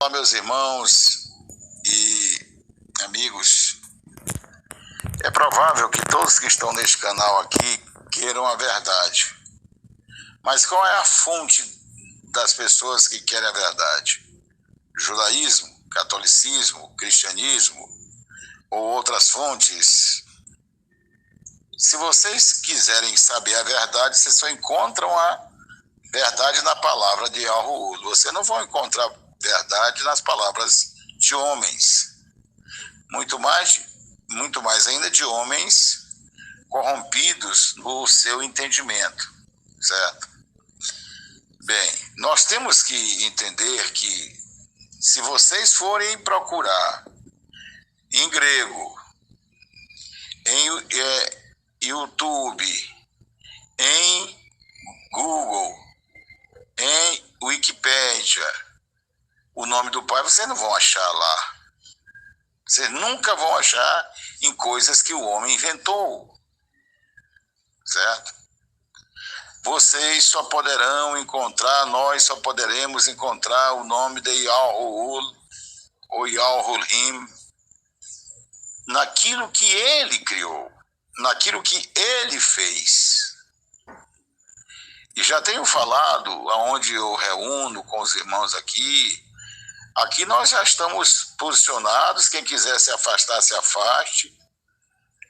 Olá, meus irmãos e amigos. É provável que todos que estão neste canal aqui queiram a verdade. Mas qual é a fonte das pessoas que querem a verdade? Judaísmo, catolicismo, cristianismo ou outras fontes? Se vocês quiserem saber a verdade, vocês só encontram a verdade na palavra de Yahuwah. Você não vai encontrar verdade nas palavras de homens. Muito mais ainda de homens corrompidos no seu entendimento, certo? Bem, nós temos que entender que se vocês forem procurar em grego, em YouTube, em Google, em Wikipédia, o nome do Pai, vocês não vão achar lá. Vocês nunca vão achar em coisas que o homem inventou, certo? Vocês só poderão encontrar, nós só poderemos encontrar o nome de Yahuwah ou Yahuwah naquilo que ele criou, naquilo que ele fez. E já tenho falado, aonde eu reúno com os irmãos aqui nós já estamos posicionados, quem quiser se afastar, se afaste.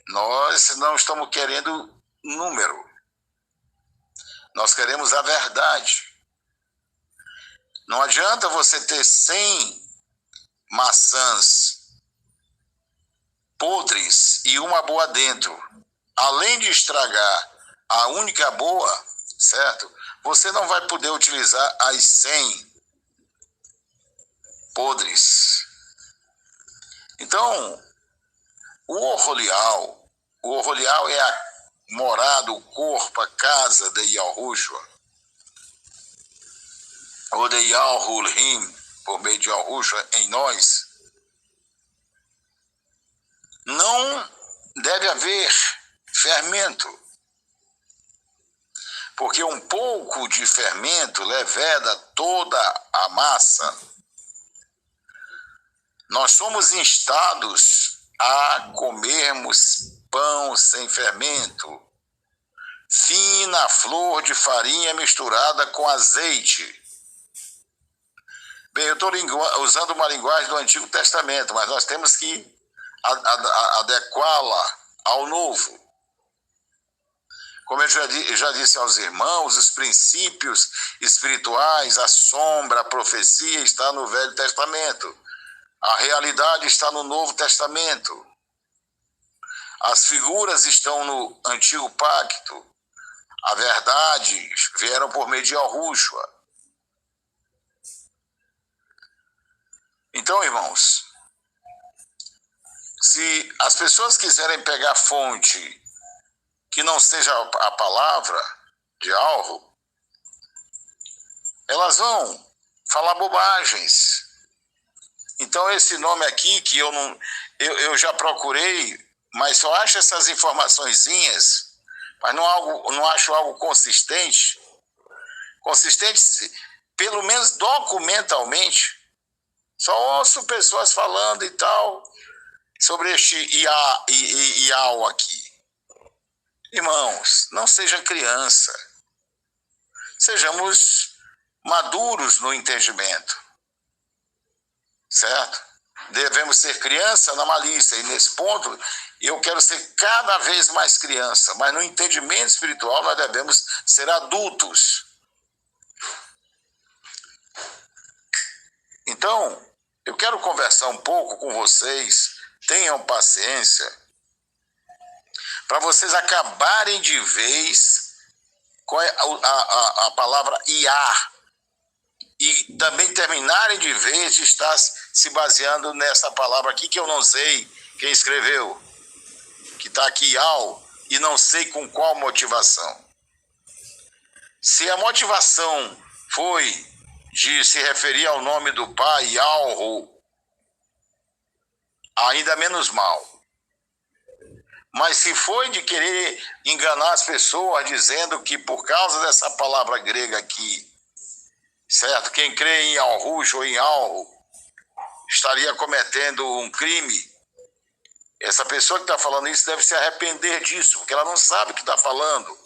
Nós não estamos querendo número, nós queremos a verdade. Não adianta você ter 100 maçãs podres e uma boa dentro. Além de estragar a única boa, certo? Você não vai poder utilizar as 100 podres. Então, o Oholial é a morada, o corpo, a casa de Yahushua, ou de Yahuwah, por meio de Yahushua em nós. Não deve haver fermento, porque um pouco de fermento leveda toda a massa. Nós somos instados a comermos pão sem fermento, fina flor de farinha misturada com azeite. Bem, eu estou usando uma linguagem do Antigo Testamento, mas nós temos que adequá-la ao Novo. Como eu já disse aos irmãos, os princípios espirituais, a sombra, a profecia está no Velho Testamento. A realidade está no Novo Testamento. As figuras estão no Antigo Pacto. A verdade vieram por meio de Yahushua. Então, irmãos, se as pessoas quiserem pegar fonte que não seja a palavra de Yahuwah, elas vão falar bobagens. Então, esse nome aqui, que eu já procurei, mas só acho essas informaçõezinhas, mas não acho algo consistente. Consistente, pelo menos documentalmente. Só ouço pessoas falando e tal, sobre este Iau aqui. Irmãos, não sejam criança. Sejamos maduros no entendimento. Certo? Devemos ser criança na malícia. E nesse ponto, eu quero ser cada vez mais criança. Mas no entendimento espiritual, nós devemos ser adultos. Então, eu quero conversar um pouco com vocês. Tenham paciência. Para vocês acabarem de vez com a palavra Iá. E também terminarem de vez de estar se baseando nessa palavra aqui, que eu não sei quem escreveu, que está aqui, e não sei com qual motivação. Se a motivação foi de se referir ao nome do Pai, Yahuwah, ainda menos mal. Mas se foi de querer enganar as pessoas, dizendo que por causa dessa palavra grega aqui, certo? Quem crê em Yahushua ou em Yahuwah estaria cometendo um crime, essa pessoa que está falando isso deve se arrepender disso, porque ela não sabe o que está falando.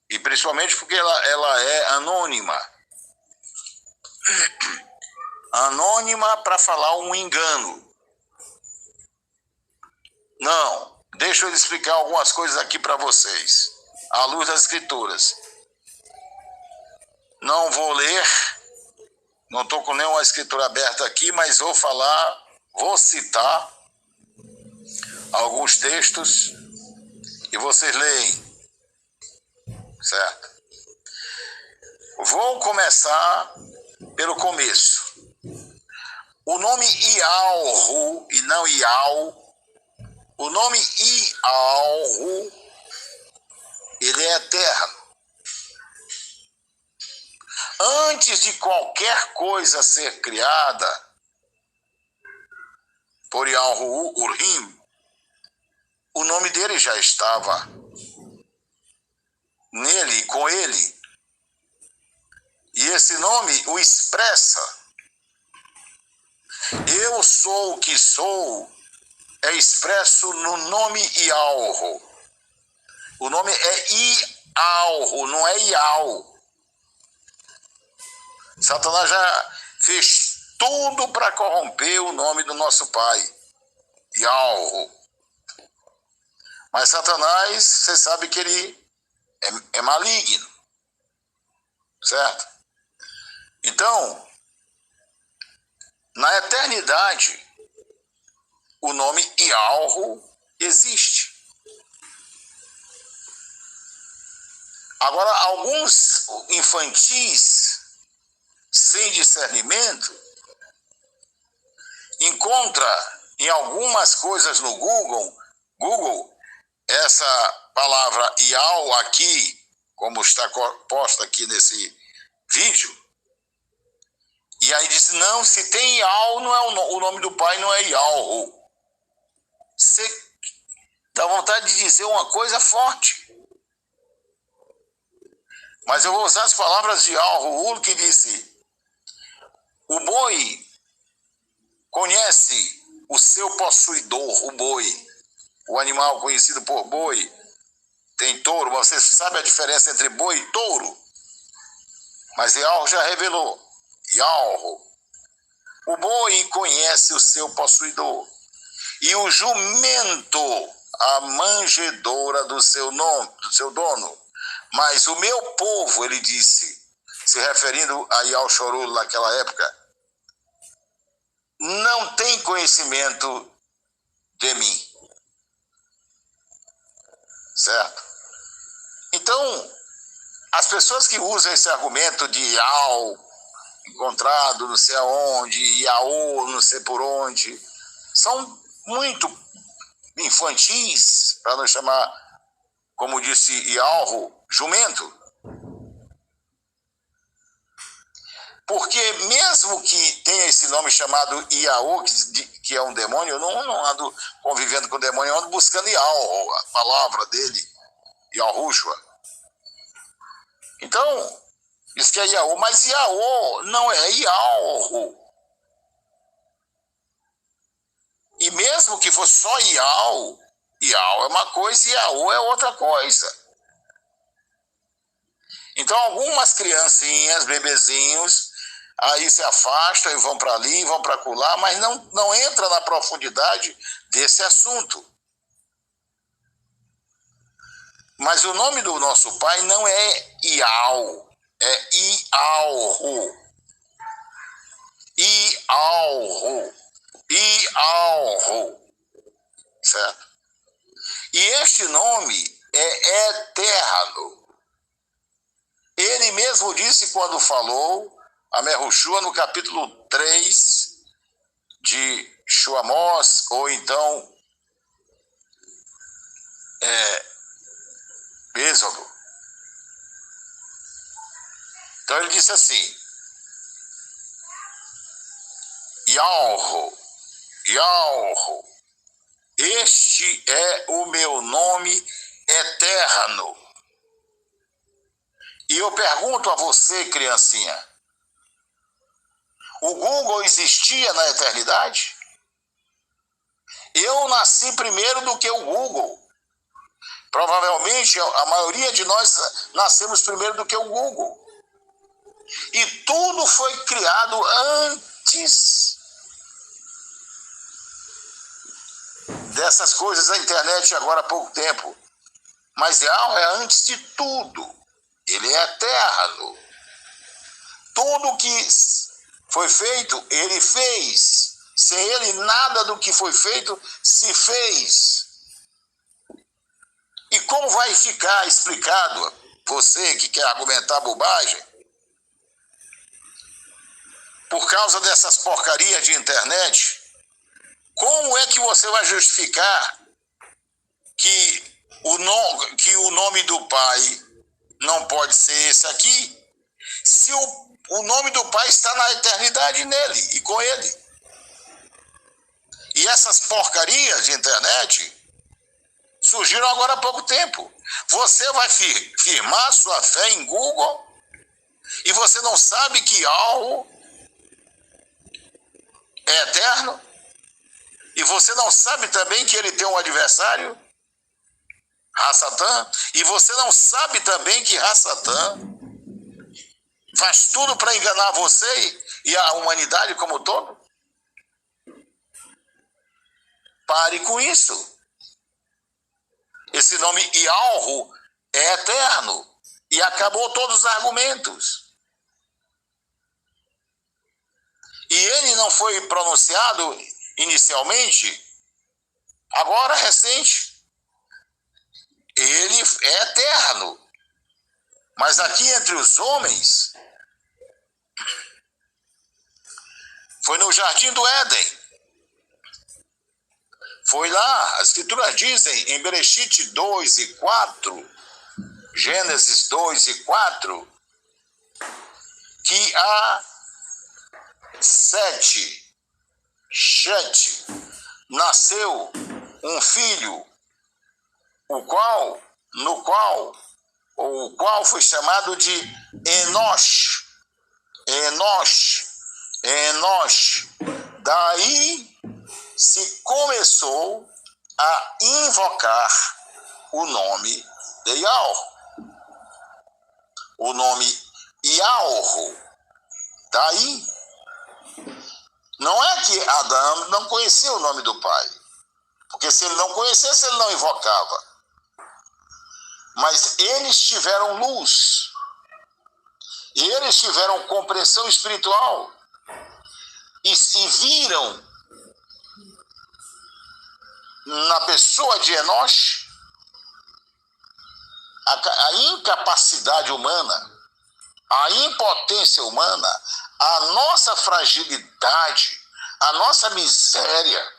E principalmente porque ela é anônima. Anônima para falar um engano. Não, deixa eu explicar algumas coisas aqui para vocês, à luz das Escrituras. Não vou ler, não estou com nenhuma escritura aberta aqui, mas vou citar alguns textos e vocês leem, certo? Vou começar pelo começo. O nome Ialro, e não Ial, o nome Ialro, ele é eterno. Antes de qualquer coisa ser criada por Ialro Urhim, o nome dele já estava nele, com ele. E esse nome o expressa. Eu sou o que sou, é expresso no nome Ialro. O nome é Ialro, não é Ial. Satanás já fez tudo para corromper o nome do nosso pai, Ialro. Mas Satanás, você sabe que ele é maligno, certo? Então, na eternidade, o nome Ialro existe. Agora, alguns infantis, sem discernimento, encontra em algumas coisas no Google essa palavra Ial aqui, como está posta aqui nesse vídeo, e aí diz, não, se tem Ial, não é o nome do pai não é Ialro. Você dá vontade de dizer uma coisa forte. Mas eu vou usar as palavras de Ialro, que disse, o boi conhece o seu possuidor, o boi, o animal conhecido por boi. Tem touro, você sabe a diferença entre boi e touro? Mas Ialro já revelou. Ialro. O boi conhece o seu possuidor. E o jumento, a manjedoura do seu dono. Mas o meu povo, ele disse, se referindo a Ial Chorul naquela época, não tem conhecimento de mim. Certo? Então, as pessoas que usam esse argumento de Ial, encontrado não sei aonde, Iaô, não sei por onde, são muito infantis, para não chamar, como disse Ialro, jumento. Porque mesmo que tenha esse nome chamado Iaô, que é um demônio, eu não ando convivendo com o demônio, eu ando buscando Ialro, a palavra dele, Ialrushua. Então, isso que é Iaô, mas Iaô não é Ialro. E mesmo que fosse só Ial é uma coisa e Iaô é outra coisa. Então, algumas criancinhas, bebezinhos, aí se afastam e vão para ali, vão para acolá, mas não entra na profundidade desse assunto. Mas o nome do nosso pai não é Ial, é Ialro. Ialro. Ialro. Certo? E este nome é eterno. Ele mesmo disse quando falou a Merushua no capítulo 3 de Shuamos, ou então Êxodo. Então ele disse assim, Ialro, Ialro, este é o meu nome eterno. E eu pergunto a você, criancinha, O Google existia na eternidade? Eu nasci primeiro do que o Google. Provavelmente a maioria de nós nascemos primeiro do que o Google. E tudo foi criado antes dessas coisas da internet agora há pouco tempo. Mas Yahweh é antes de tudo. Ele é eterno. Tudo que foi feito, ele fez. Sem ele, nada do que foi feito se fez. E como vai ficar explicado, você que quer argumentar bobagem, por causa dessas porcarias de internet, como é que você vai justificar que o nome do Pai não pode ser esse aqui, se o nome do Pai está na eternidade nele e com ele? E essas porcarias de internet surgiram agora há pouco tempo. Você vai firmar sua fé em Google e você não sabe que algo é eterno? E você não sabe também que ele tem um adversário, Ra-Satã? E você não sabe também que Ra-Satã faz tudo para enganar você e a humanidade como um todo? Pare com isso. Esse nome Yahweh é eterno e acabou todos os argumentos. E ele não foi pronunciado inicialmente, agora recente. Ele é eterno. Mas aqui entre os homens, foi no Jardim do Éden. Foi lá, as escrituras dizem em Bereshit 2 e 4, Gênesis 2 e 4, que há Sete, nasceu um filho, o qual foi chamado de Enosh. Daí se começou a invocar o nome de Yahweh. O nome Yahweh. Daí, não é que Adão não conhecia o nome do Pai. Porque se ele não conhecesse, ele não invocava. Mas eles tiveram luz. E eles tiveram compreensão espiritual. E se viram na pessoa de Enosh a incapacidade humana, a impotência humana, a nossa fragilidade, a nossa miséria.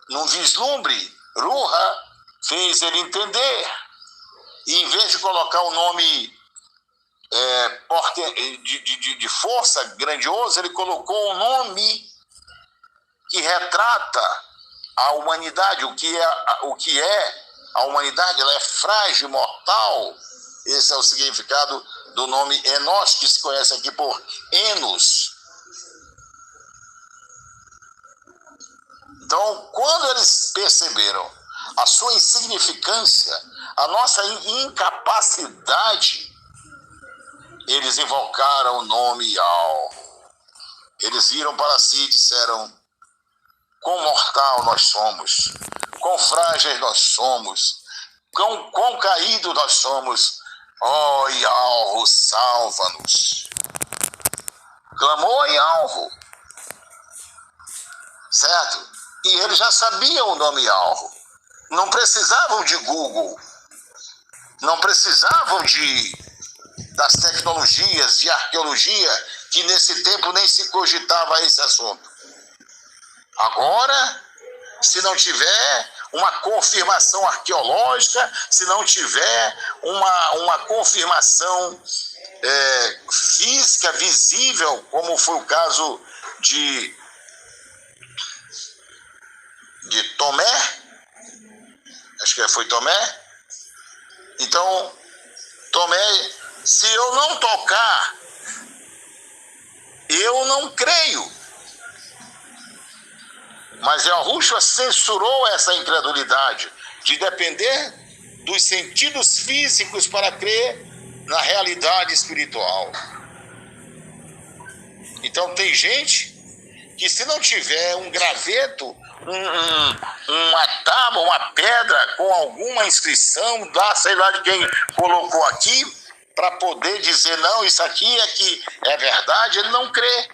Num vislumbre, Ruha fez ele entender. E em vez de colocar o nome de força grandiosa, ele colocou um nome que retrata a humanidade, o que é a humanidade. Ela é frágil, mortal. Esse é o significado do nome Enosh, que se conhece aqui por Enos. Então, quando eles perceberam a sua insignificância, a nossa incapacidade, eles invocaram o nome Yahweh. Eles viram para si e disseram: quão mortal nós somos, quão frágeis nós somos, quão caído nós somos. Ó Yahweh, salva-nos. Clamou Yahweh, certo? E eles já sabiam o nome Yahweh. Não precisavam de Google, não precisavam das tecnologias, de arqueologia, que nesse tempo nem se cogitava esse assunto. Agora, se não tiver uma confirmação arqueológica, se não tiver uma confirmação física, visível, como foi o caso de Tomé, acho que foi Tomé. Então, Tomé, se eu não tocar, Eu não creio. Mas Yahushua censurou essa incredulidade de depender dos sentidos físicos para crer na realidade espiritual. Então tem gente que, se não tiver um graveto, uma tábua, uma pedra com alguma inscrição, sei lá de quem colocou aqui, para poder dizer, não, isso aqui é que é verdade, ele não crê.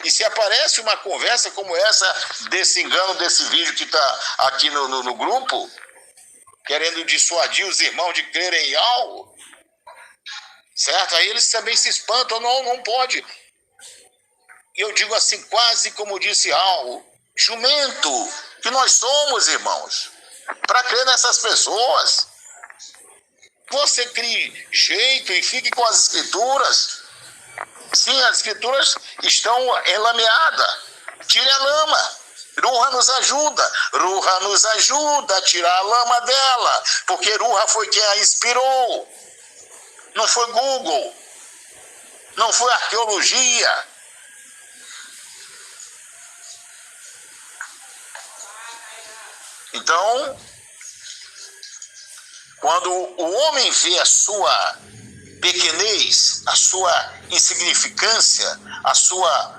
E se aparece uma conversa como essa, desse engano, desse vídeo que está aqui no grupo, querendo dissuadir os irmãos de crerem em algo, certo? Aí eles também se espantam, não pode. Eu digo assim, quase como disse algo, jumento, que nós somos, irmãos, para crer nessas pessoas. Você crie jeito e fique com as escrituras. Sim, as escrituras estão enlameadas. Tire a lama. Ruha nos ajuda. Ruha nos ajuda a tirar a lama dela. Porque Ruha foi quem a inspirou. Não foi Google. Não foi arqueologia. Então, quando o homem vê a sua pequenez, a sua insignificância, a sua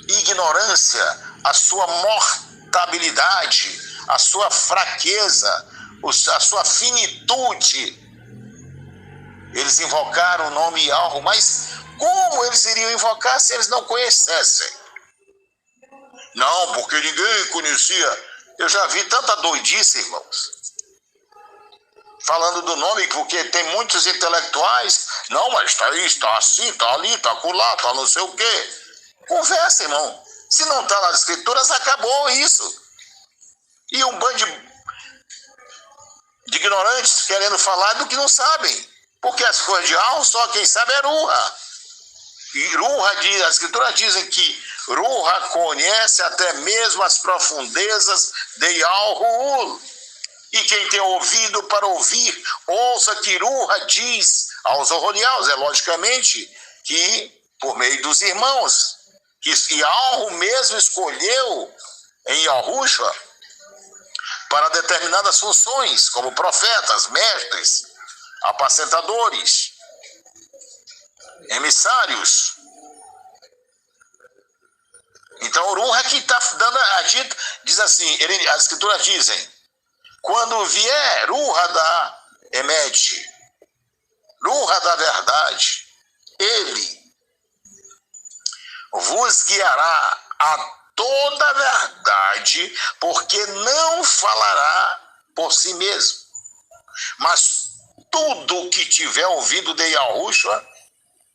ignorância, a sua mortabilidade, a sua fraqueza, a sua finitude, eles invocaram o nome Yahweh, mas como eles iriam invocar se eles não conhecessem? Não, porque ninguém conhecia. Eu já vi tanta doidice, irmãos, falando do nome, porque tem muitos intelectuais, não, mas está aí, está assim, está ali, está acolá, está não sei o quê. Conversa, irmão. Se não está nas escrituras, acabou isso. E um bando de ignorantes querendo falar do que não sabem. Porque as coisas de alma, só quem sabe é Ruha. E Ruha diz, as escrituras dizem que Ruha conhece até mesmo as profundezas de Yahuwah. E quem tem ouvido para ouvir, ouça que Ruha diz aos oroliaus, logicamente que por meio dos irmãos, que Yahuwah mesmo escolheu em Yahushua para determinadas funções, como profetas, mestres, apacentadores, emissários. Então, o Ruha que está dando a dita, diz assim, as escrituras dizem, quando vier Ruha da Emed, Ruha da verdade, ele vos guiará a toda a verdade, porque não falará por si mesmo, mas tudo o que tiver ouvido de Yahushua,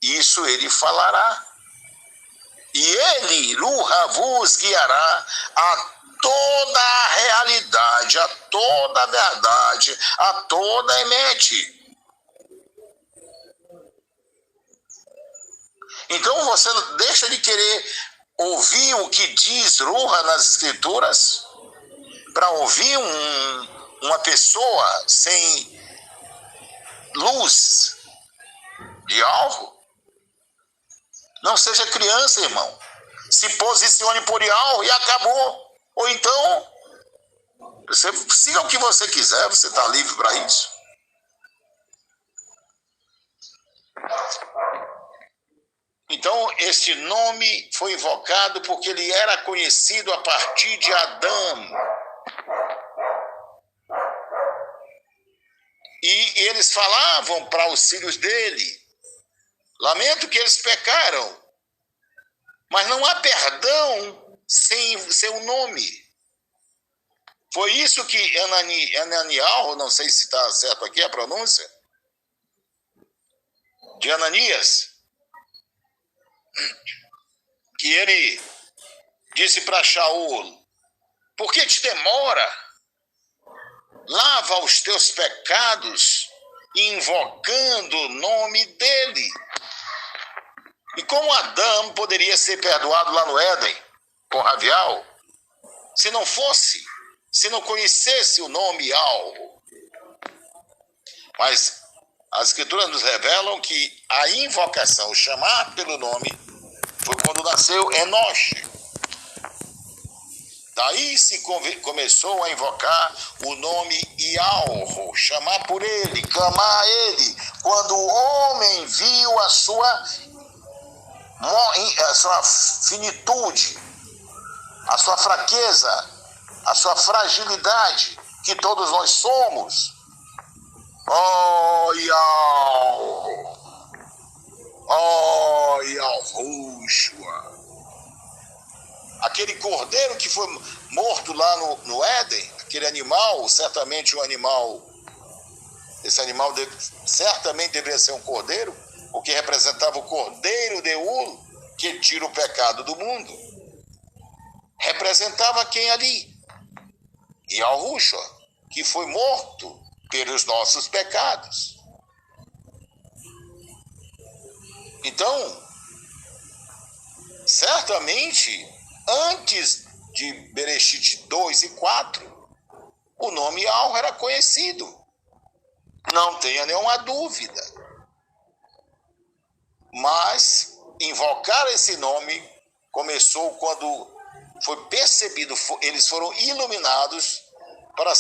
isso ele falará. E ele, Ruha, vos guiará a toda a realidade, a toda a verdade, a toda a Emet. Então você deixa de querer ouvir o que diz Ruha nas escrituras para ouvir uma pessoa sem luz de algo. Não seja criança, irmão. Se posicione por algo e acabou. Ou então, você siga o que você quiser, você está livre para isso. Então, esse nome foi invocado porque ele era conhecido a partir de Adão. E eles falavam para os filhos dele, lamento que eles pecaram, mas não há perdão sem seu nome. Foi isso que Ananias, não sei se está certo aqui a pronúncia, de Ananias, que ele disse para Shaul, por que te demora? Lava os teus pecados, invocando o nome dele. E como Adão poderia ser perdoado lá no Éden, com Ravial, se não conhecesse o nome Alvo? Mas As escrituras nos revelam que a invocação, o chamar pelo nome, foi quando nasceu Enoche. Daí se começou a invocar o nome Ialro, chamar por ele, clamar a ele, quando o homem viu a sua finitude, a sua fraqueza, a sua fragilidade, que todos nós somos. Oh, Ialro, oh, Yahushua. Aquele cordeiro que foi morto lá no Éden, aquele animal, certamente esse animal certamente deveria ser um cordeiro, o que representava o cordeiro de Ul, que tira o pecado do mundo. Representava quem ali? Yahushua, que foi morto pelos nossos pecados. Então, certamente, antes de Bereshit 2 e 4, o nome Yahweh era conhecido. Não tenha nenhuma dúvida. Mas invocar esse nome começou quando foi percebido, eles foram iluminados para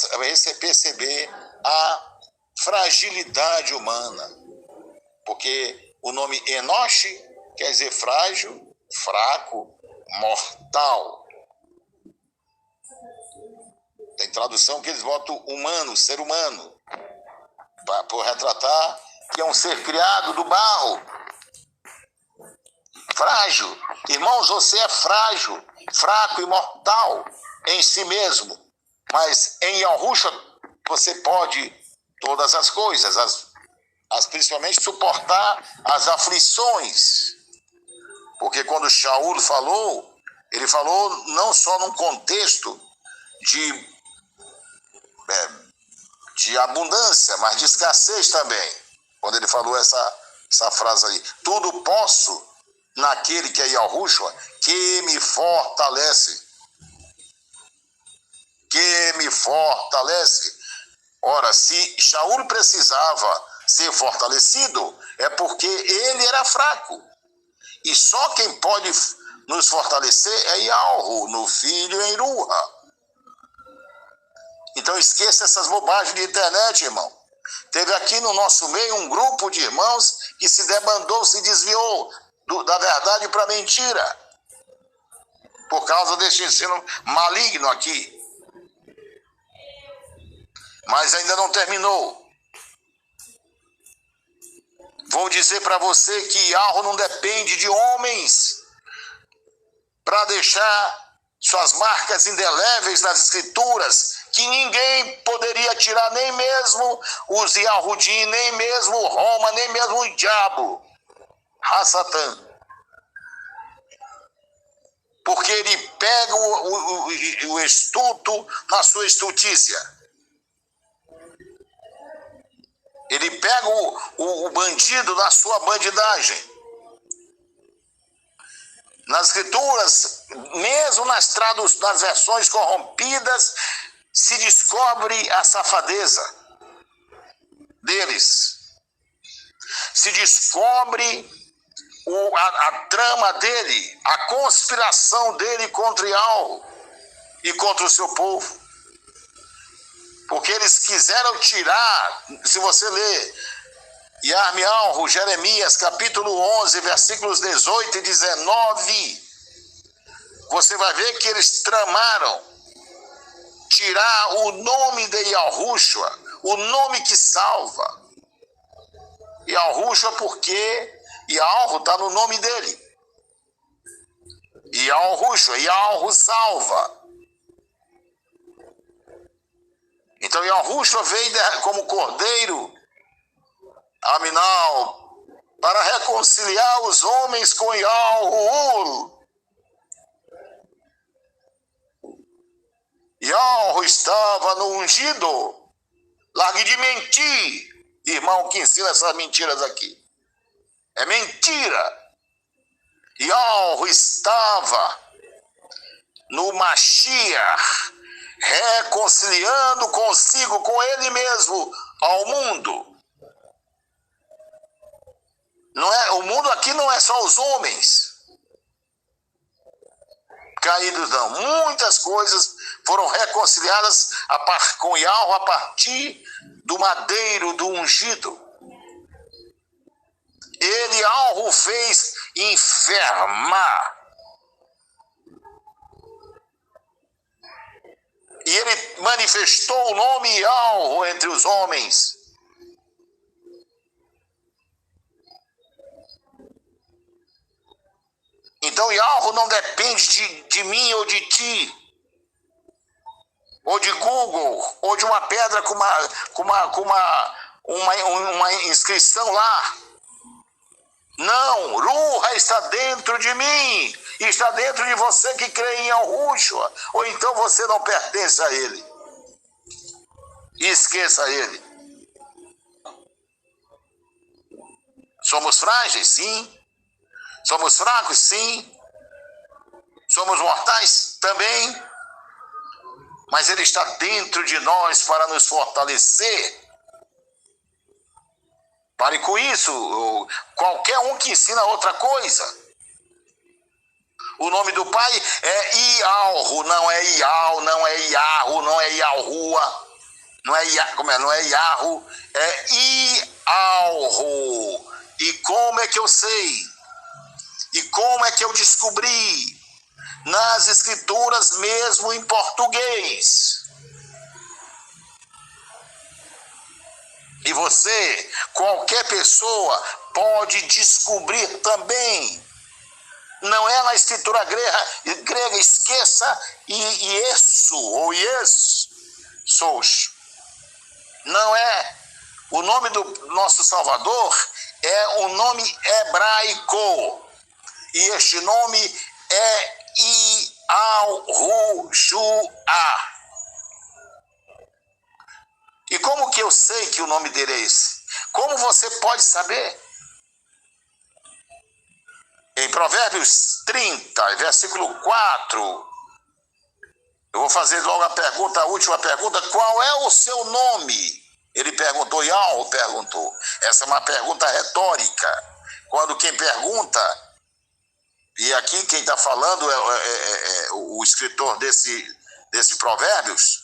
perceber a fragilidade humana. Porque o nome Enoche quer dizer frágil, fraco, mortal. Tem tradução que eles botam humano, ser humano, para retratar que é um ser criado do barro. Frágil. Irmãos, você é frágil, fraco e mortal em si mesmo. Mas em Yahushua você pode todas as coisas, principalmente suportar as aflições. Porque quando Shaul falou, ele falou não só num contexto de abundância, mas de escassez também. Quando ele falou essa frase aí, tudo posso naquele que é Yahushua, que me fortalece. Que me fortalece. Ora, se Shaul precisava ser fortalecido, é porque ele era fraco. E só quem pode nos fortalecer é Yahweh, no Filho em Ruha. Então esqueça essas bobagens de internet, irmão. Teve aqui no nosso meio um grupo de irmãos que se debandou, se desviou da verdade para a mentira. Por causa deste ensino maligno aqui. Mas ainda não terminou. Vou dizer para você que Yahweh não depende de homens para deixar suas marcas indeléveis nas escrituras, que ninguém poderia tirar, nem mesmo os Yahudim, nem mesmo Roma, nem mesmo o diabo, Hassatan. Porque ele pega o estuto na sua estutícia. Ele pega o bandido na sua bandidagem. Nas escrituras, mesmo nas versões corrompidas, se descobre a safadeza deles. Se descobre a trama dele, a conspiração dele contra Yahweh e contra o seu povo. Porque eles quiseram tirar, se você ler Yarmial, Jeremias, capítulo 11, versículos 18 e 19, você vai ver que eles tramaram tirar o nome de Yahushua, o nome que salva. Yahushua porque Yahweh está no nome dele. Yahushua, Yahweh salva. Então Yahushua veio como cordeiro, Aminal, para reconciliar os homens com Yahweh. Yahweh estava no ungido. Largue de mentir, irmão que ensina essas mentiras aqui. É mentira. Yahweh estava no Mashiach, reconciliando consigo, com ele mesmo, ao mundo. Não é, o mundo aqui não é só os homens caídos, não. Muitas coisas foram reconciliadas com Yahweh a partir do madeiro do ungido. Ele, Yahweh, o fez enfermar. E ele manifestou o nome Yahweh entre os homens. Então Yahweh não depende de mim ou de ti, ou de Google, ou de uma pedra com uma inscrição lá. Não, Ruha está dentro de mim, está dentro de você que crê em Yahushua, ou então você não pertence a ele. E esqueça ele. Somos frágeis? Sim. Somos fracos? Sim. Somos mortais? Também. Mas ele está dentro de nós para nos fortalecer. Pare com isso. Qualquer um que ensina outra coisa. O nome do Pai é Ialhu, não é Ial, não é Yahu, não é Yahua, não é Yahu, é Ialhu. E como é que eu sei? E como é que eu descobri? Nas escrituras mesmo em português. E você, qualquer pessoa, pode descobrir também. Não é na escritura grega, esqueça isso ou Iesus. Não é. O nome do nosso Salvador é o nome hebraico. E este nome é Yahushua. E como que eu sei que o nome dele é esse? Como você pode saber? Em Provérbios 30, versículo 4, eu vou fazer logo a última pergunta. Qual é o seu nome? Ele perguntou, Yahweh perguntou. Essa é uma pergunta retórica. Quando quem pergunta, e aqui quem está falando é o escritor desse Provérbios,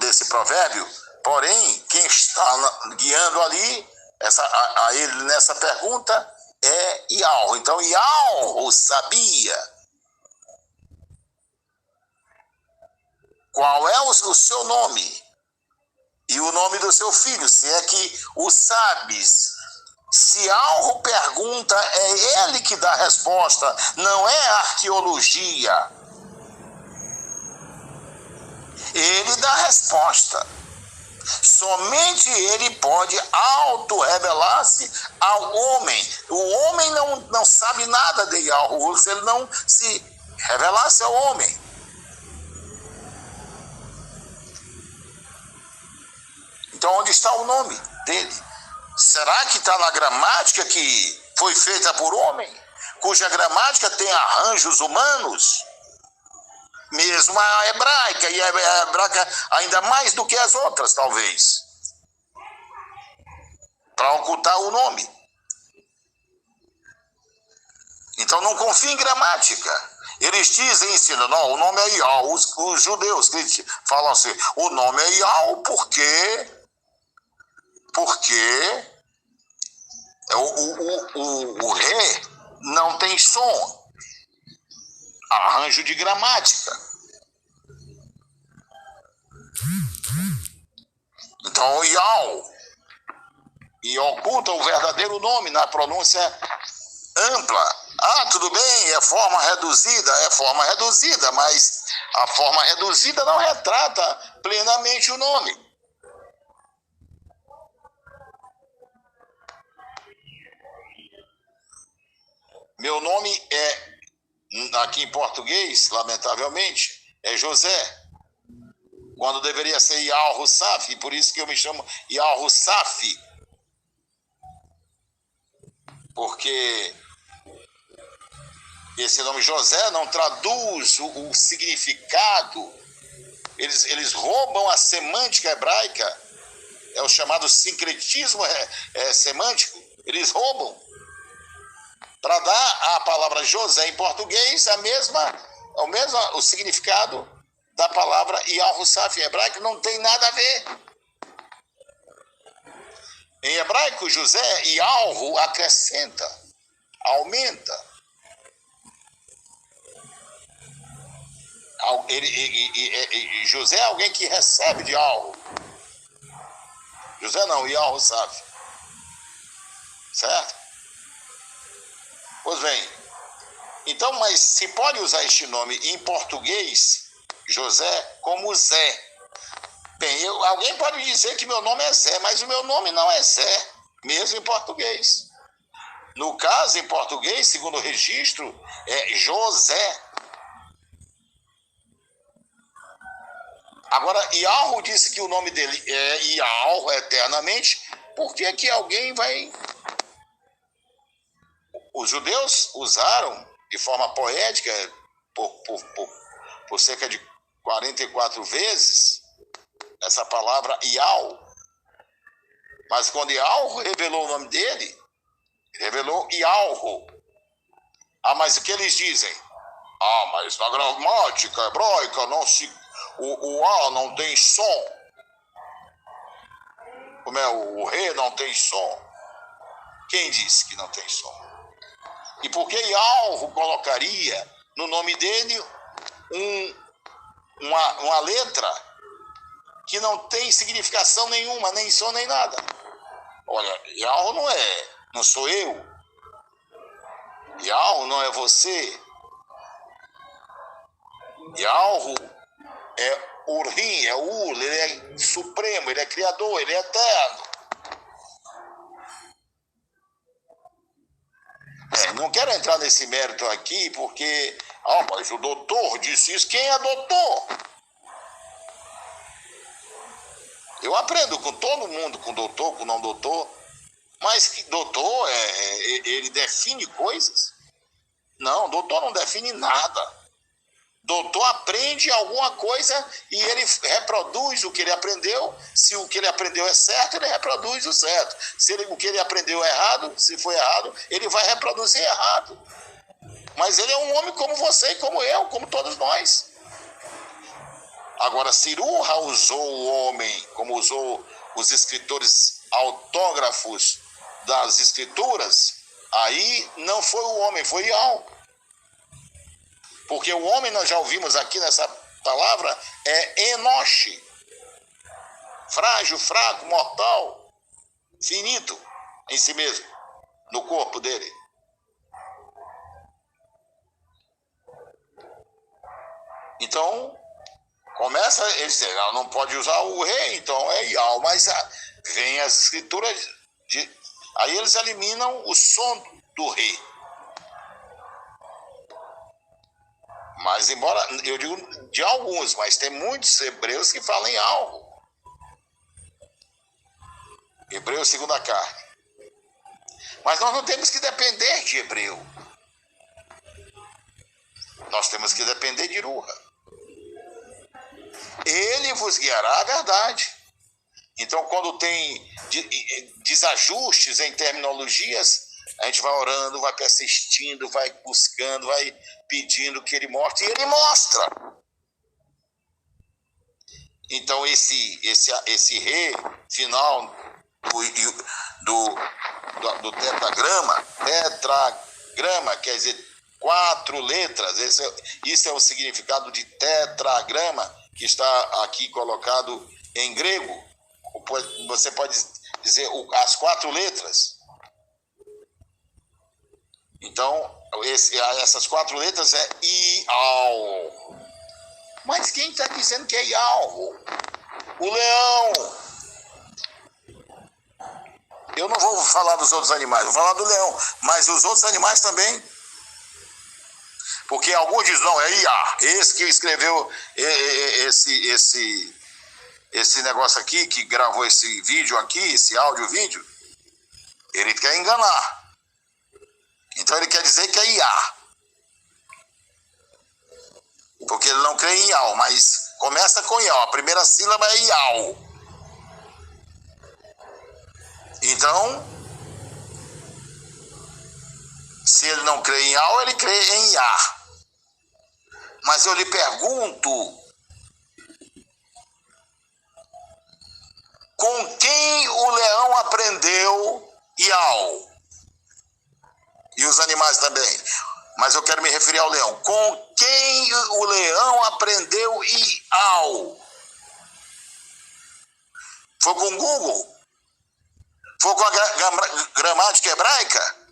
desse provérbio, porém, quem está guiando ali, a ele nessa pergunta é Yahweh. Então, Yahweh sabia qual é o seu nome e o nome do seu filho, se é que o sabes. Se Yahweh pergunta, é ele que dá a resposta, não é arqueologia. Ele dá a resposta. Somente ele pode auto-revelar-se ao homem. O homem não sabe nada de Yahweh se ele não se revelasse ao homem. Então, onde está o nome dele? Será que está na gramática que foi feita por homem? Cuja gramática tem arranjos humanos? Mesmo a hebraica, e a hebraica ainda mais do que as outras, talvez, para ocultar o nome. Então não confie em gramática. Eles dizem, ensinam, não, o nome é Yahweh. Os judeus que falam assim, o nome é Yahweh porque o ré não tem som. Arranjo de gramática. Então, o Yahweh e oculta o verdadeiro nome na pronúncia ampla. Ah, tudo bem, é forma reduzida, mas a forma reduzida não retrata plenamente o nome. Meu nome é, aqui em português, lamentavelmente, é José, quando deveria ser Yahweh Safi, por isso que eu me chamo Yahweh Safi, porque esse nome José não traduz o significado, eles roubam a semântica hebraica é o chamado sincretismo semântico. Eles roubam para dar à palavra José em português o significado da palavra Yahusaf em hebraico. Não tem nada a ver. Em hebraico, José, Yahu acrescenta, aumenta. José é alguém que recebe de Yahu. José não, Yahusaf. Certo? Pois bem, então, mas se pode usar este nome em português, José, como Zé. Bem, alguém pode dizer que meu nome é Zé, mas o meu nome não é Zé, mesmo em português. No caso, em português, segundo o registro, é José. Agora, Yahu disse que o nome dele é Yahu eternamente. Por que que alguém vai... Os judeus usaram de forma poética por cerca de 44 vezes essa palavra Yahu. Mas quando Yahu revelou o nome dele, ele revelou Yahu. Ah, mas o que eles dizem? Ah, mas na gramática hebraica o A não tem som. Como é? O Re não tem som. Quem disse que não tem som? E por que Yahu colocaria no nome dele uma letra que não tem significação nenhuma, nem som, nem nada? Olha, Yahu não sou eu. Yahu não é você. Yahu é Urrim, é Ul, ele é supremo, ele é criador, ele é eterno. Não quero entrar nesse mérito aqui, porque, mas o doutor disse isso. Quem é doutor? Eu aprendo com todo mundo, com doutor, com não doutor, mas que doutor, ele define coisas? Não, doutor não define nada. Doutor aprende alguma coisa e ele reproduz o que ele aprendeu. Se o que ele aprendeu é certo, ele reproduz o certo. Se o que ele aprendeu é errado, se for errado, ele vai reproduzir errado. Mas ele é um homem como você e como eu, como todos nós. Agora, Ciruja usou o homem, como usou os escritores autógrafos das escrituras, aí não foi o homem, foi Yahu. Porque o homem, nós já ouvimos aqui nessa palavra, é Enoche. Frágil, fraco, mortal, finito em si mesmo, no corpo dele. Então, começa ele dizer, não pode usar o rei, então é Yahu, mas vem as escrituras, aí eles eliminam o som do rei. Mas embora, eu digo de alguns, mas tem muitos hebreus que falam em algo. Hebreu segundo a carne. Mas nós não temos que depender de hebreu. Nós temos que depender de Ruha. Ele vos guiará a verdade. Então, quando tem desajustes em terminologias, a gente vai orando, vai persistindo, vai buscando, vai pedindo que ele mostre, e ele mostra. Então, esse Re final do tetragrama, quer dizer, 4 letras, isso é o significado de tetragrama, que está aqui colocado em grego. Você pode dizer as 4 letras. Então, essas 4 letras é Ial. Mas quem está dizendo que é Ial? O leão. Eu não vou falar dos outros animais, vou falar do leão. Mas os outros animais também. Porque alguns dizem, não, é Iá. Esse que escreveu esse negócio aqui, que gravou esse vídeo aqui, esse áudio-vídeo, ele quer enganar. Então ele quer dizer que é Iá. Porque ele não crê em Iau, mas começa com Iau. A primeira sílaba é Iau. Então, se ele não crê em Al, ele crê em Yah. Mas eu lhe pergunto, com quem o leão aprendeu Yal? E os animais também. Mas eu quero me referir ao leão. Com quem o leão aprendeu Yal? Foi com o Google? Foi com a gramática hebraica?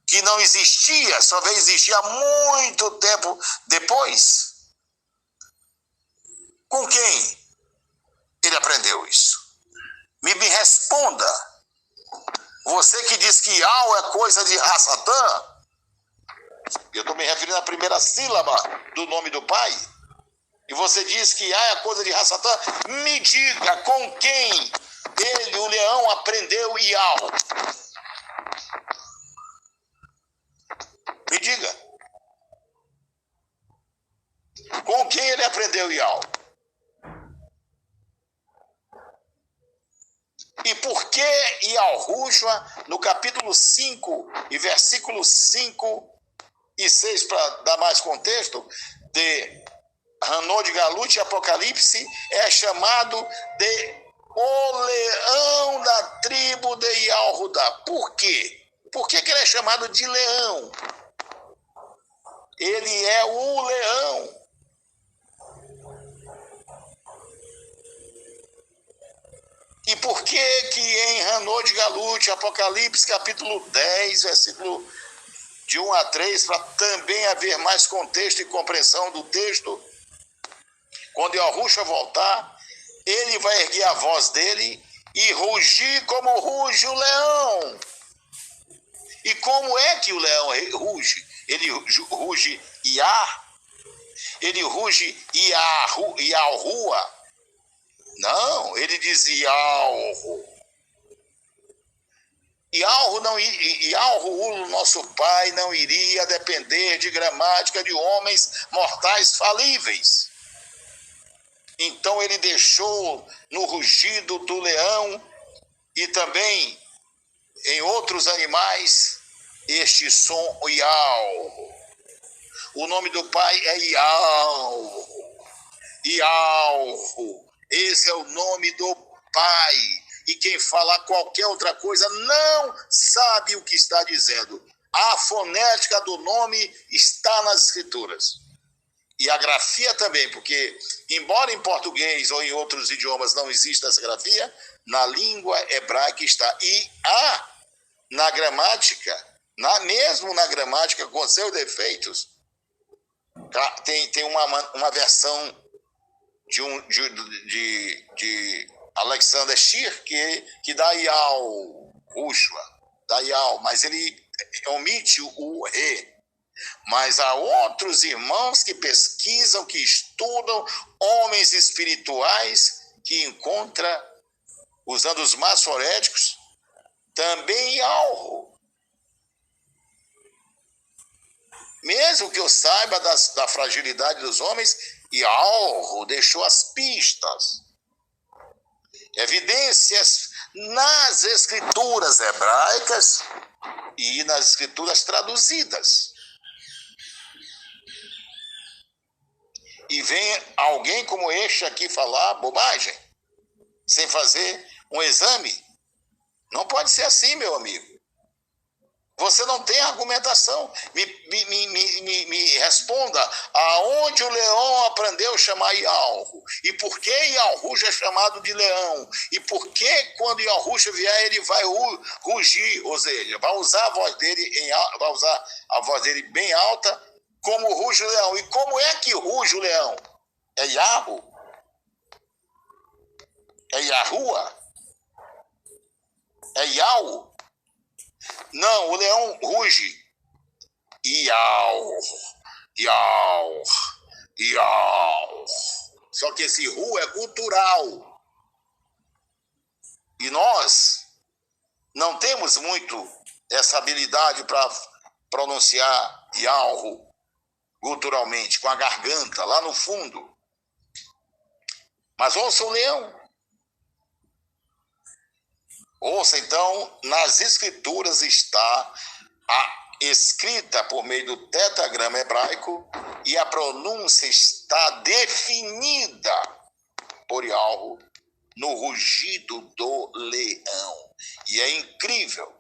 Que não existia, só veio existir há muito tempo depois? Com quem ele aprendeu isso? Me responda. Você que diz que Al é coisa de Rassatã, eu estou me referindo à primeira sílaba do nome do pai, e você diz que A é coisa de Rassatã, me diga com quem ele, o leão, aprendeu Yal. Me diga. Com quem ele aprendeu Yal? E por que Yahushua, no capítulo 5, e versículos 5 e 6, para dar mais contexto, de Hanod Galut e Apocalipse, é chamado de o leão da tribo de Yahudá. Por quê? Por que ele é chamado de leão? Ele é o leão. E por que em Hanod Galut, Apocalipse, capítulo 10, versículo de 1 a 3, para também haver mais contexto e compreensão do texto, quando Yahushua voltar, ele vai erguer a voz dele e rugir como ruge o leão. E como é que o leão ruge? Ele ruge Iá? Ele ruge Iahua? Não, ele diz Ialhu. Ialhu, o nosso pai, não iria depender de gramática de homens mortais falíveis. Então ele deixou no rugido do leão e também em outros animais este som Ialhu. O nome do pai é Ialhu. Ialhu. Esse é o nome do pai. E quem falar qualquer outra coisa não sabe o que está dizendo. A fonética do nome está nas escrituras. E a grafia também, porque embora em português ou em outros idiomas não exista essa grafia, na língua hebraica está. E na gramática, mesmo na gramática com seus defeitos, tem uma versão de Alexander Shir que dá Yahushua, dá Yal, mas ele omite o re. Mas há outros irmãos que pesquisam, que estudam, homens espirituais, que encontram, usando os maçoréticos, também Yalhu. Mesmo que eu saiba da fragilidade dos homens, Yalhu deixou as pistas, evidências nas escrituras hebraicas e nas escrituras traduzidas. E vem alguém como este aqui falar bobagem, sem fazer um exame. Não pode ser assim, meu amigo. Você não tem argumentação. Me responda aonde o leão aprendeu a chamar Yalhu. E por que Yahushua é chamado de leão? E por que quando Yahushua vier ele vai rugir, ou seja, vai usar a voz dele bem alta, como ruge o leão. E como é que ruge o leão? É Yahu? É Yahua? É Yau? Não, o leão ruge. Iau, iau, iau. Só que esse ru é cultural. E nós não temos muito essa habilidade para pronunciar iau culturalmente, com a garganta lá no fundo. Mas ouça o leão. Ouça, então, nas Escrituras está escrita por meio do tetragrama hebraico e a pronúncia está definida por Yahweh no rugido do leão. E é incrível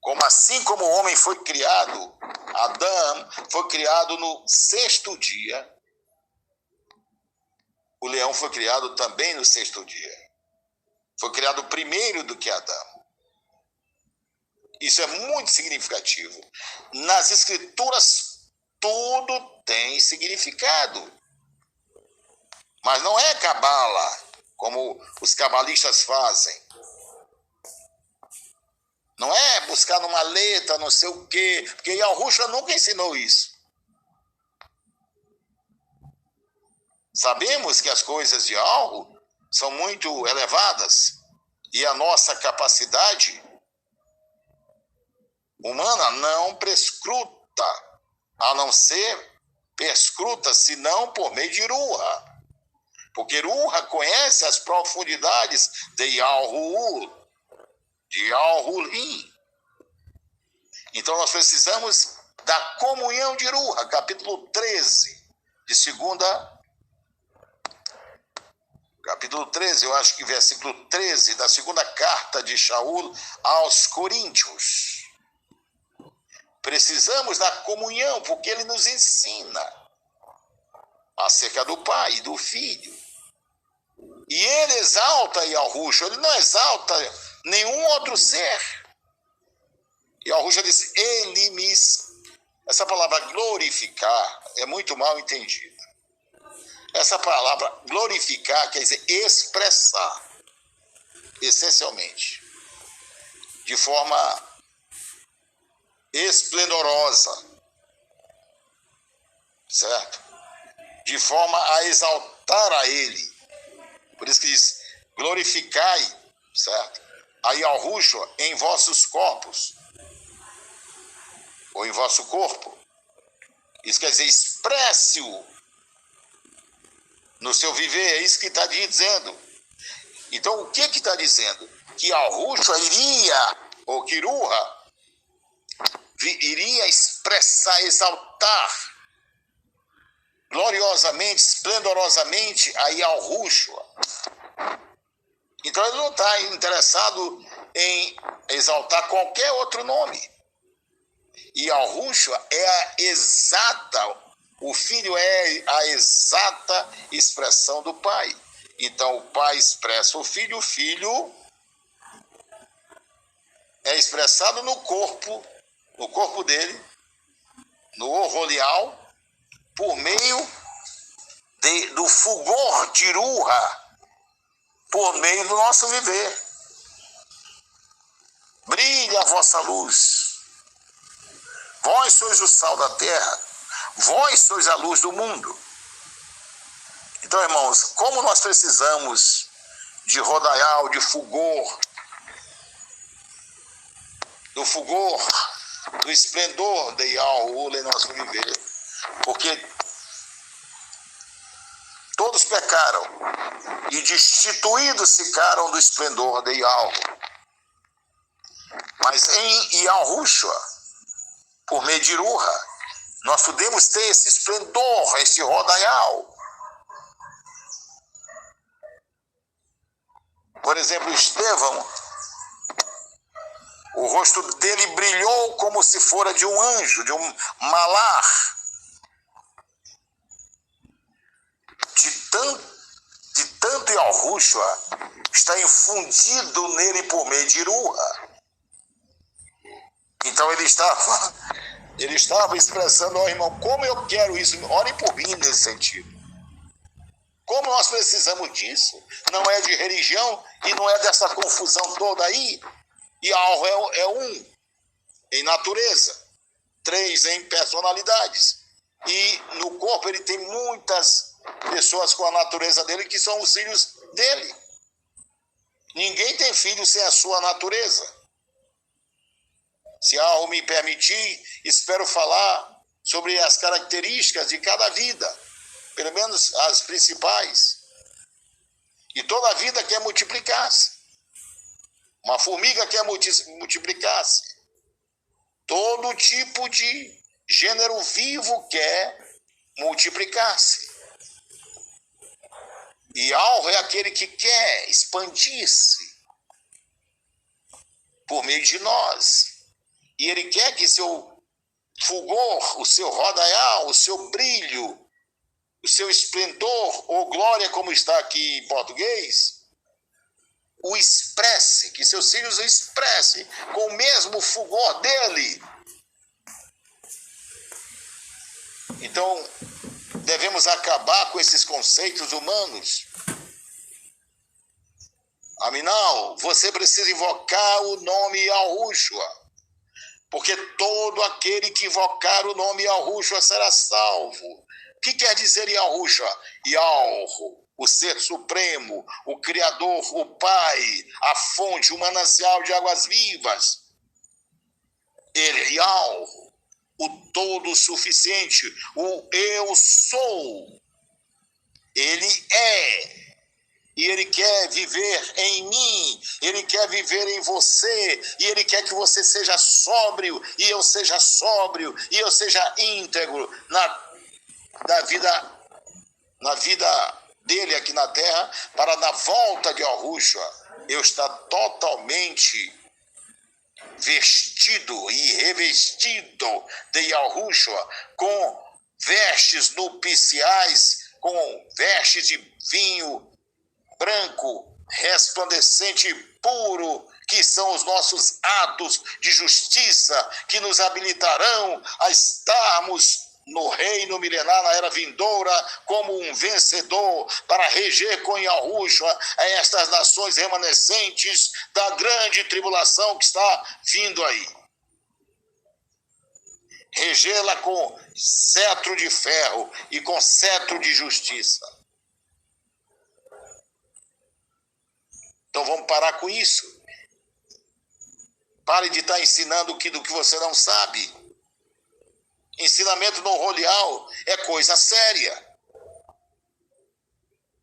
como assim como o homem foi criado, Adão foi criado no sexto dia, o leão foi criado também no sexto dia. Foi criado primeiro do que Adão. Isso é muito significativo. Nas Escrituras, tudo tem significado. Mas não é cabala, como os cabalistas fazem. Não é buscar numa letra, não sei o quê, porque Yahushua nunca ensinou isso. Sabemos que as coisas de algo são muito elevadas e a nossa capacidade humana não prescruta, a não ser perscruta, senão por meio de Ruha. Porque Ruha conhece as profundidades de Yahuwah, de Yahuwah. Então nós precisamos da comunhão de Ruha, capítulo 13, de segunda... Capítulo 13, eu acho que versículo 13, da segunda carta de Shaul aos Coríntios. Precisamos da comunhão, porque ele nos ensina acerca do Pai e do Filho. E ele exalta Yahushua, ele não exalta nenhum outro ser. Yahushua diz, ele me... Essa palavra glorificar é muito mal entendida. Essa palavra glorificar quer dizer expressar, essencialmente, de forma esplendorosa, certo? De forma a exaltar a ele. Por isso que diz, glorificai, certo? A Yahushua em vossos corpos, ou em vosso corpo. Isso quer dizer, expresse-o no seu viver, é isso que está dizendo. Então, o que está dizendo? Que Yahushua iria, ou Kiruha, iria expressar, exaltar gloriosamente, esplendorosamente a Yahushua. Então ele não está interessado em exaltar qualquer outro nome. E Yahushua é a exata, o Filho é a exata expressão do Pai. Então o Pai expressa o Filho é expressado no corpo dele, no Orolial, por meio do fulgor de Ruha, por meio do nosso viver. Brilha a vossa luz. Vós sois o sal da terra. Vós sois a luz do mundo. Então, irmãos, como nós precisamos de rodaial, de fulgor, do fulgor, do esplendor de Yahuwah em nosso viver. Porque todos pecaram e destituídos ficaram do esplendor de Yahuwah. Mas em Yahushua, por meio de Ruha, nós podemos ter esse esplendor, esse rodaial. Por exemplo, Estevão, o rosto dele brilhou como se fora de um anjo, de um malar. De tanto Yahushua está infundido nele por meio de Ruha. Então ele estava expressando, ó irmão, como eu quero isso, orem por mim nesse sentido. Como nós precisamos disso? Não é de religião e não é dessa confusão toda aí. E algo é um em natureza, 3 em personalidades. E no corpo ele tem muitas pessoas com a natureza dele que são os filhos dele. Ninguém tem filho sem a sua natureza. Se algo me permitir, espero falar sobre as características de cada vida, pelo menos as principais. E toda a vida quer multiplicar-se. Uma formiga quer multiplicar-se. Todo tipo de gênero vivo quer multiplicar-se. E alvo é aquele que quer expandir-se por meio de nós. E ele quer que seu fulgor, o seu rodaial, o seu brilho, o seu esplendor ou glória, como está aqui em português, o expresse, que seus filhos o expressem com o mesmo fulgor dele. Então, devemos acabar com esses conceitos humanos. Aminal, você precisa invocar o nome Yahushua, porque todo aquele que invocar o nome Yahushua será salvo. O que quer dizer Yahushua? Yahu, o Ser Supremo, o Criador, o Pai, a fonte, o manancial de águas vivas. Ele é Yahu, o todo-suficiente, o Eu Sou. Ele é. E ele quer viver em mim, ele quer viver em você, e ele quer que você seja sóbrio, e eu seja sóbrio, e eu seja íntegro na vida dele aqui na terra, para na volta de Yahushua eu estar totalmente vestido e revestido de Yahushua, com vestes nupciais, com vestes de vinho branco, resplandecente e puro, que são os nossos atos de justiça, que nos habilitarão a estarmos no reino milenar, na era vindoura, como um vencedor, para reger com Yahushua a estas nações remanescentes da grande tribulação que está vindo aí. Regê-la com cetro de ferro e com cetro de justiça. Então vamos parar com isso. Pare de estar ensinando do que você não sabe. Ensinamento no rolial é coisa séria.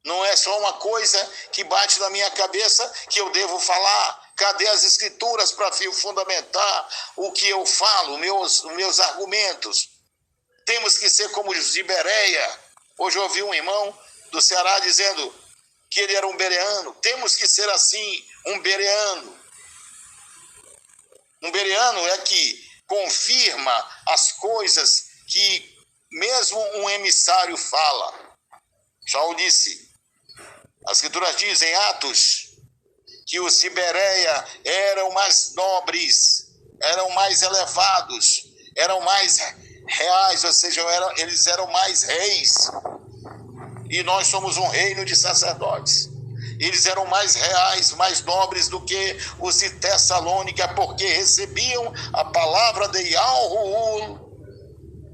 Não é só uma coisa que bate na minha cabeça que eu devo falar. Cadê as escrituras para fundamentar o que eu falo, os meus argumentos? Temos que ser como os de Bereia. Hoje eu ouvi um irmão do Ceará dizendo que ele era um bereano. Temos que ser assim, um bereano. Um bereano é que confirma as coisas que mesmo um emissário fala. Shaul disse, as escrituras dizem, Atos, que os de Bereia eram mais nobres, eram mais elevados, eram mais reais, ou seja, eles eram mais reis. E nós somos um reino de sacerdotes. Eles eram mais reais, mais nobres do que os de Tessalônica, porque recebiam a palavra de Yahu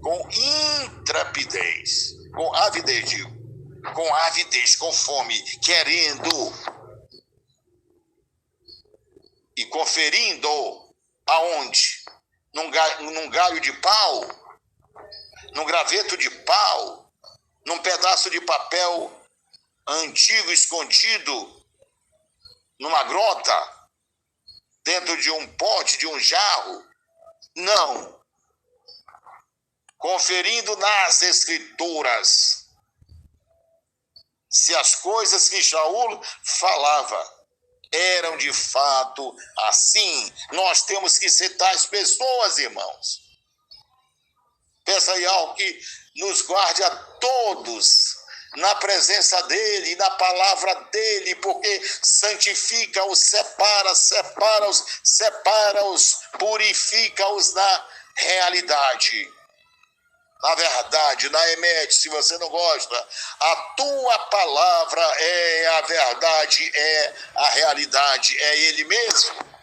com intrepidez, com avidez, com fome, querendo e conferindo aonde? Num galho de pau, num graveto de pau, num pedaço de papel antigo escondido numa grota, dentro de um pote, de um jarro. Não. Conferindo nas escrituras se as coisas que Shaul falava eram de fato assim. Nós temos que ser tais pessoas, irmãos. Peça aí algo que nos guarde a todos na presença dele, na palavra dele, porque santifica-os, separa-os, purifica-os na realidade. Na verdade, na emet, se você não gosta, a tua palavra é a verdade, é a realidade, é ele mesmo.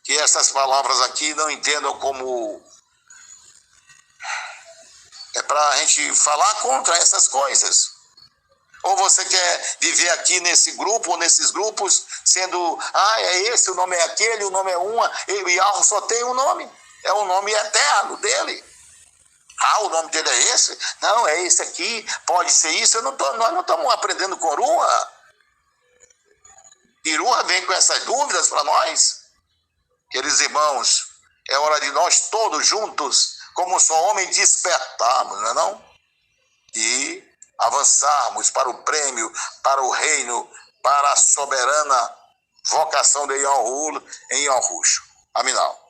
Que essas palavras aqui não entendam como é para a gente falar contra essas coisas. Ou você quer viver aqui nesse grupo ou nesses grupos sendo, é esse, o nome é aquele, o nome é uma, e Yahweh só tem um nome, é o nome eterno dele. O nome dele é esse? Não, é esse aqui, pode ser isso. Nós não estamos aprendendo Corua. Irua vem com essas dúvidas para nós. Queridos irmãos, é hora de nós todos juntos, como só homem, despertarmos, não é não? E avançarmos para o prêmio, para o reino, para a soberana vocação de Yahuwah em Yahushua. Aminal.